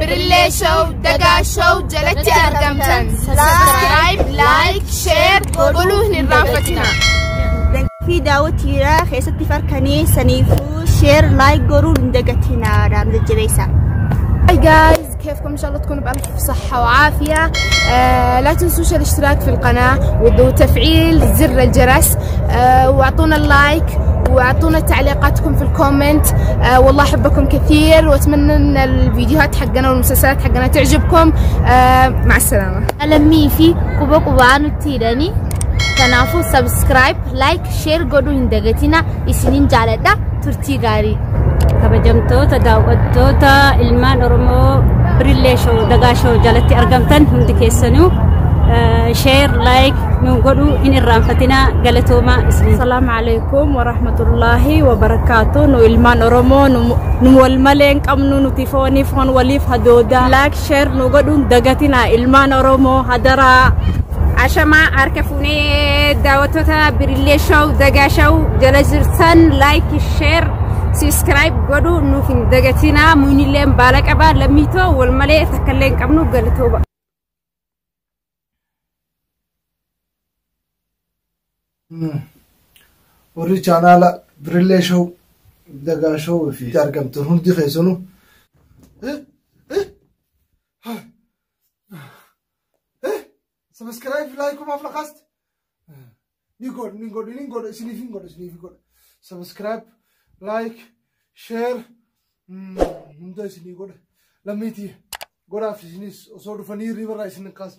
بريلي شو دقا شو جلتي أرقمتن سبسكرايب لايك شير قولوه للرافتنا في داوتيرا خيستي فركني سنيفو شير لايك قولوا لندقتنا رامز الجبيسة. هاي جايز كيفكم؟ إن شاء الله تكونوا بألف صحة وعافية. لا تنسوش الاشتراك في القناة وتفعيل زر الجرس واعطونا اللايك واعطونا تعليقاتكم في الكومنت. والله أحبكم كثير وأتمنى أن الفيديوهات حقنا والمسلسلات حقنا تعجبكم. مع السلامة. ألمي في كوبانو تيراني تنافو سبسكرايب لايك شير قولوا هندقتنا إسنين جالدا ترتي غاري kabajamtoota daawwattoota ilmaan oromoo Birille Show Dagaa Show jalatti argamtan hundi keessanuu share like nu godhu in irraanfatina galatooma. Assalamu alaykum wa rahmatullahi wa barakatuh. Nu ilmaan oromoo nu wal maleen qabnu nuti fooniif hon waliif hadooda like share nu godhu dagatina ilmaan oromoo hadara. Ashama arkafune daawwattoota Birille Show Dagaa Show jala jirtan like share subscribe godhu nuuf hin dagatina muunileen balaqaba lamito wal malee takkalleen qabnu galatooma. Warri channel Birille Show Dagaa Show fi argamtu hundi keessanuu subscribe like kuma flaqast ni god isiniif subscribe like share hunda isini god lamiti god afisinis osoo dhufanii riba isin qas